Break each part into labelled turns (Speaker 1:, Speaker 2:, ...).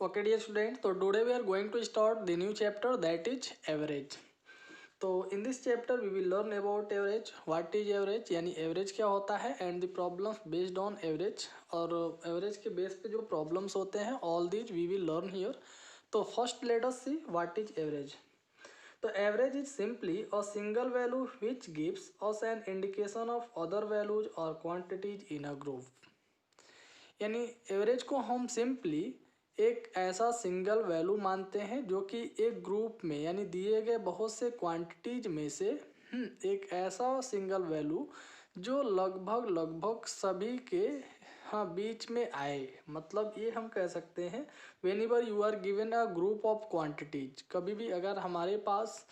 Speaker 1: Okay dear students, so today we are going to start the new chapter, that is average. तो in this chapter we will learn about average, what is average यानी average क्या होता है and the problems based on average, और average के base पे जो problems होते हैं all these we will learn here. तो first let us see what is average. तो average is simply a single value which gives us an indication of other values or quantities in a group. यानी average को हम simply एक ऐसा single value मानते हैं जो कि एक ग्रुप में यानी दिए गए बहुत से क्वांटिटीज में से एक ऐसा सिंगल वैल्यू जो लगभग लगभग सभी के बीच में आए। मतलब ये हम कह सकते हैं whenever you are given a group of quantities, कभी भी अगर हमारे पास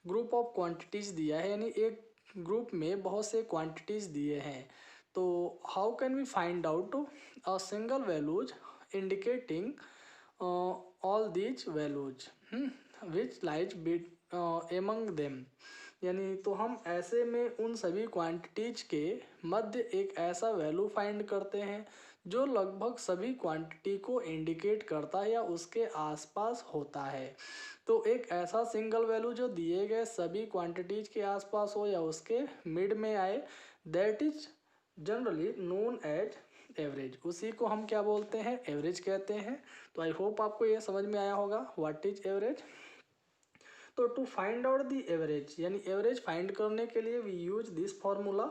Speaker 1: ग्रुप ऑफ क्वांटिटीज दिया है यानी एक ग्रुप में बहुत से क्वांटिटीज दिए हैं, तो how can we find out a single values indicating all these values which lies among them। यानी तो हम ऐसे में उन सभी क्वांटिटीज के मध्य एक ऐसा वैल्यू फाइंड करते हैं जो लगभग सभी क्वांटिटी को इंडिकेट करता है या उसके आसपास होता है। तो एक ऐसा सिंगल वैल्यू जो दिए गए सभी क्वांटिटीज के आसपास हो या उसके मिड में आए, that is generally known as average. उसी को हम क्या बोलते हैं, एवरेज कहते हैं। तो आई होप आपको ये समझ में आया होगा व्हाट इज एवरेज। तो to find out the average यानी एवरेज फाइंड करने के लिए वी यूज दिस फॉर्मूला।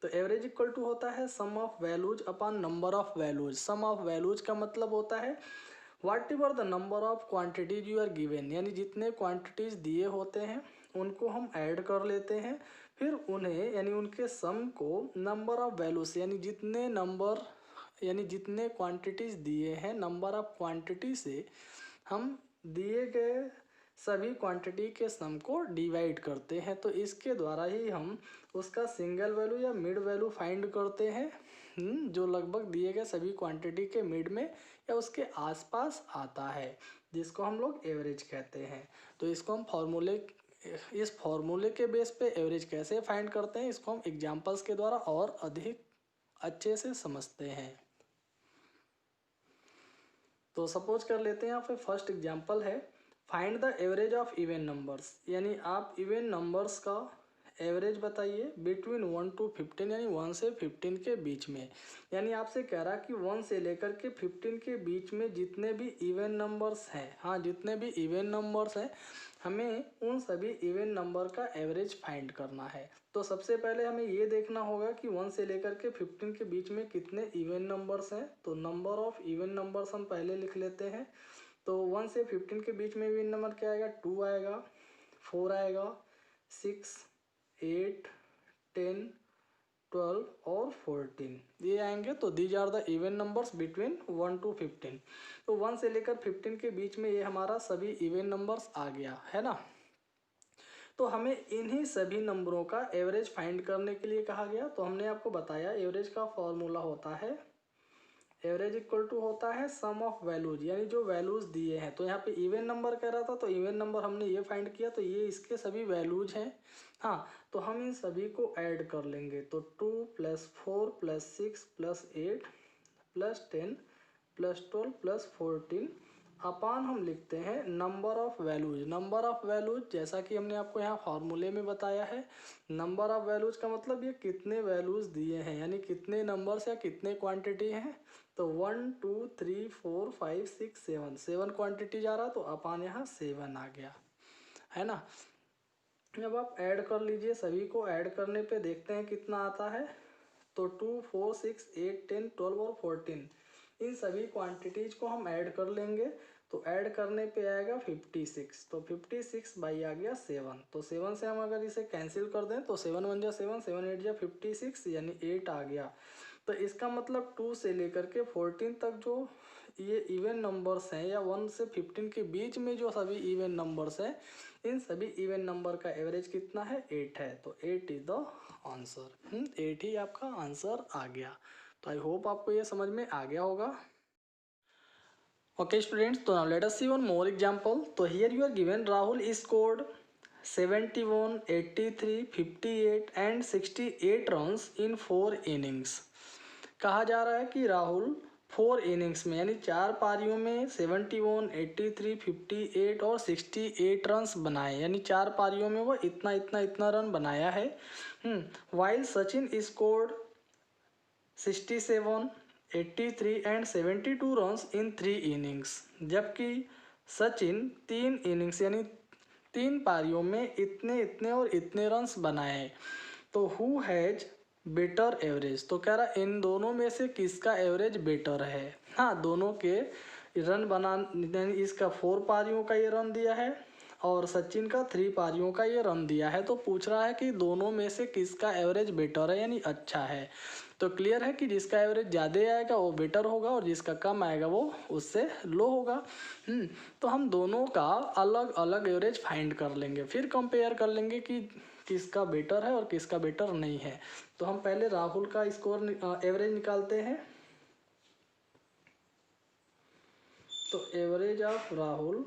Speaker 1: तो एवरेज इक्वल टू होता है sum of values upon number of values. Sum of values का मतलब होता है whatever the number of quantities you are given, यानी जितने क्वांटिटीज दिए होते हैं उनको हम ऐड कर लेते हैं, फिर उन्हें यानी उनके सम को नंबर ऑफ वैल्यूज यानी जितने क्वांटिटीज दिए हैं नंबर ऑफ क्वांटिटी से हम दिए गए सभी क्वांटिटी के सम को डिवाइड करते हैं। तो इसके द्वारा ही हम उसका सिंगल वैल्यू या मिड वैल्यू फाइंड करते हैं जो लगभग दिए गए सभी क्वांटिटी के मिड में या उसके आसपास आता है, जिसको हम लोग एवरेज कहते हैं। तो इसको हम इस फॉर्मूले के बेस पे एवरेज कैसे फाइंड करते हैं इसको हम एग्जांपल्स के द्वारा और अधिक अच्छे से समझते हैं। तो सपोज कर लेते हैं यहाँ पे फर्स्ट एग्जांपल है find the average of even numbers. यानी आप इवन नंबर्स का एवरेज बताइए बिटवीन 1 to 15 यानी 1 से 15 के बीच में। यानी आपसे कह रहा कि 1 से लेकर के 15 के बीच में जितने भी इवन नंबर्स हैं, जितने भी इवन नंबर्स हैं हमें उन सभी इवन नंबर का एवरेज फाइंड करना है। तो सबसे पहले हमें ये देखना होगा कि 1 से लेकर के 15 के बीच में कितने इवन नंबर्स हैं। तो नंबर ऑफ इवन नंबर्स हम पहले लिख लेते हैं। तो 1 से 15 के बीच में इवन नंबर क्या आएगा, 2 आएगा, 4 आएगा, 6, 8, 10, 12 और 14 ये आएंगे। तो these are the even numbers between 1 to 15। तो 1 से लेकर 15 के बीच में ये हमारा सभी इवन नंबर्स आ गया है ना। तो हमें इन्हीं सभी नंबरों का एवरेज फाइंड करने के लिए कहा गया। तो हमने आपको बताया एवरेज का फॉर्मूला होता है एवरेज इक्वल टू होता है सम ऑफ वैल्यूज, यानी जो वैल्यूज दिए हैं। तो यहाँ पे इवन नंबर कह रहा था तो इवन नंबर हमने ये फाइंड किया, तो ये इसके सभी वैल्यूज हैं। हाँ, तो हम इन सभी को ऐड कर लेंगे। तो 2 + 4 + 6 + 8 + 10 + 12 + 14 अपान हम लिखते हैं number of values. Number of values जैसा कि हमने आपको यहाँ फॉर्मूले में बताया है, नंबर ऑफ वैल्यूज का मतलब ये कितने वैल्यूज दिए हैं यानी कितने नंबर्स या कितने क्वांटिटी हैं। तो 1 2 3 4 5 6 7 क्वांटिटी जा रहा, तो अपान यहाँ 7 आ गया है ना। जब आप ऐड कर लीजिए, सभी को ऐड करने पे देखते हैं कितना आता है। तो 2 4 6 8 10 12 और 14 इन सभी क्वांटिटीज को हम ऐड कर लेंगे। तो ऐड करने पे आएगा 56। तो 56 बाई आ गया 7। तो 7 से हम अगर इसे कैंसिल कर दें तो 7 1 जा 7, 7 8 जा 56 यानी 8 आ गया। तो इसका मतलब 2 से लेकर के 14 तक जो ये इवन नंबर्स हैं या 1 से 15 के बीच में जो सभी इवन नंबर्स हैं, इन सभी इवन नंबर का एवरेज कितना है, 8 है। तो 8 इज द आंसर। 8 ही आपका आंसर आ गया। तो आई होप आपको ये समझ में आ गया होगा। ओके स्टूडेंट्स, तो now let us see one more example. तो here you are given Rahul scored 71, 83, 58 and 68 runs in 4 innings. कहा जा रहा है कि राहुल 4 इनिंग्स में यानी 4 पारियों में 71, 83, 58 और 68 रन्स बनाए, यानी 4 पारियों में वो इतना इतना इतना रन बनाया है। While Sachin scored 67, 83 and 72 runs in 3 innings, जबकि सचिन 3 इनिंग्स यानी 3 पारियों में इतने इतने और इतने रन्स बनाए। तो हु हैज बेटर एवरेज, तो कह रहा इन दोनों में से किसका एवरेज बेटर है। हाँ, दोनों के रन बना, इसका 4 पारियों का ये रन दिया है और सचिन का 3 पारियों का ये रन दिया है। तो पूछ रहा है कि दोनों में से किसका एवरेज बेटर है यानी अच्छा है। तो क्लियर है कि जिसका एवरेज ज़्यादा आएगा वो बेटर होगा और जिसका कम आएगा वो उससे लो होगा। तो हम दोनों का अलग अलग एवरेज फाइंड कर लेंगे, फिर कंपेयर कर लेंगे कि किसका बेटर है और किसका बेटर नहीं है। तो हम पहले राहुल का स्कोर एवरेज निकालते हैं। तो average of Rahul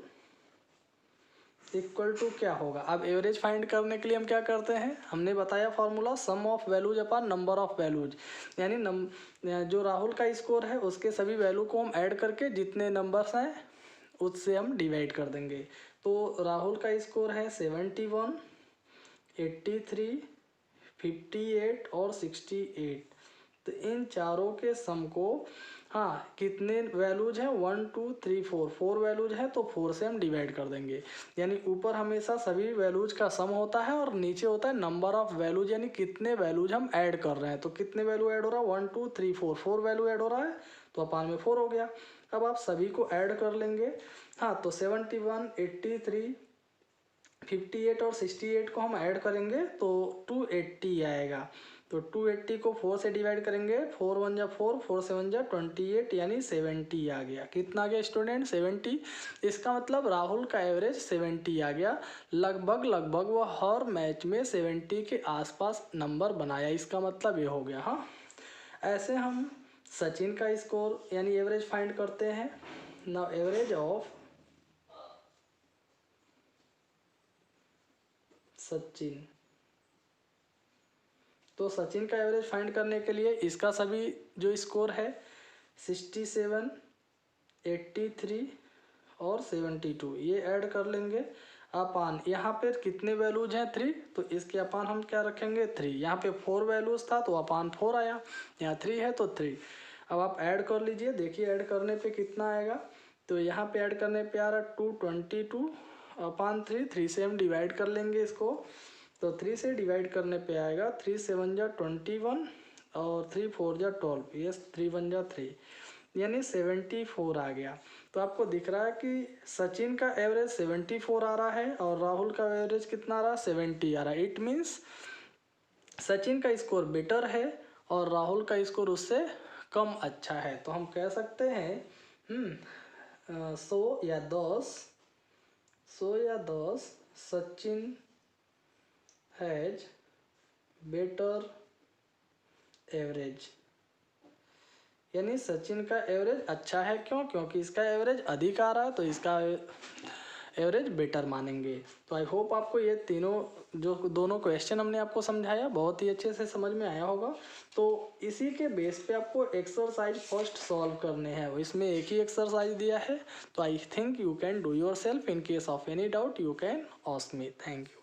Speaker 1: equal to क्या होगा। अब एवरेज फाइंड करने के लिए हम क्या करते हैं, हमने बताया formula some of values upon number of values, यानी जो राहुल का स्कोर है उसके सभी वैल्यू को हम ऐड करके जितने नंबर्स हैं उससे हम डिवाइड कर देंगे। तो राहुल का स्कोर है 71, 83, 58 और 68। तो इन चारों के सम को, हाँ कितने वैल्यूज हैं 1 2 3 4 वैल्यूज हैं तो 4 से हम डिवाइड कर देंगे। यानी ऊपर हमेशा सभी वैल्यूज का सम होता है और नीचे होता है नंबर ऑफ वैल्यूज, यानी कितने वैल्यूज हम ऐड कर रहे हैं। तो कितने वैल्यू ऐड हो रहा है 1 2 3 4 वैल्यू ऐड हो रहा है तो अपान में 4 हो गया। अब आप सभी को ऐड कर लेंगे। हाँ, तो 71, 83, 58 और 68 को हम ऐड करेंगे तो 280 आएगा। तो 280 को 4 से डिवाइड करेंगे, 4 1 जा 4, 4 7 जा 28 यानी 70 आ गया। कितना आ गया स्टूडेंट 70। इसका मतलब राहुल का एवरेज 70 आ गया। लगभग लगभग वो हर मैच में 70 के आसपास नंबर बनाया, इसका मतलब ये हो गया। हाँ, ऐसे हम सचिन का स्कोर यानी एवरेज फाइंड करते हैं। नाउ एवरेज ऑफ सचिन, तो सचिन का एवरेज फाइंड करने के लिए इसका सभी जो स्कोर है 67, 83 और 72 ये ऐड कर लेंगे अपान, यहाँ पे कितने वैल्यूज हैं 3 तो इसके अपान हम क्या रखेंगे 3। यहाँ पे 4 वैल्यूज था तो अपान 4 आया, यहाँ 3 है तो 3। अब आप ऐड कर लीजिए, देखिए ऐड करने पे कितना आएगा। तो यहाँ पे ऐड करने पे आ रहा 222 अपान 3 से हम डिवाइड कर लेंगे इसको। तो 3 से डिवाइड करने पे आएगा 3 7 जा 21 और 3 4 जा 12, ये 3 1 जा 3 यानी 74 आ गया। तो आपको दिख रहा है कि सचिन का एवरेज 74 आ रहा है और राहुल का एवरेज कितना आ रहा है 70 आ रहा है। इट मीन्स सचिन का स्कोर बेटर है और राहुल का स्कोर उससे कम अच्छा है। तो हम कह सकते हैं 100 या 10 सचिन हैज बेटर एवरेज, यानी सचिन का एवरेज अच्छा है। क्यों? क्योंकि इसका एवरेज अधिक आ रहा है तो इसका एवरेज बेटर मानेंगे। तो आई होप आपको ये तीनों जो दोनों क्वेश्चन हमने आपको समझाया बहुत ही अच्छे से समझ में आया होगा। तो इसी के बेस पे आपको एक्सरसाइज फर्स्ट सॉल्व करने हैं, इसमें एक ही एक्सरसाइज दिया है। तो I think you can do your self. In case of any doubt you can ask me. Thank you.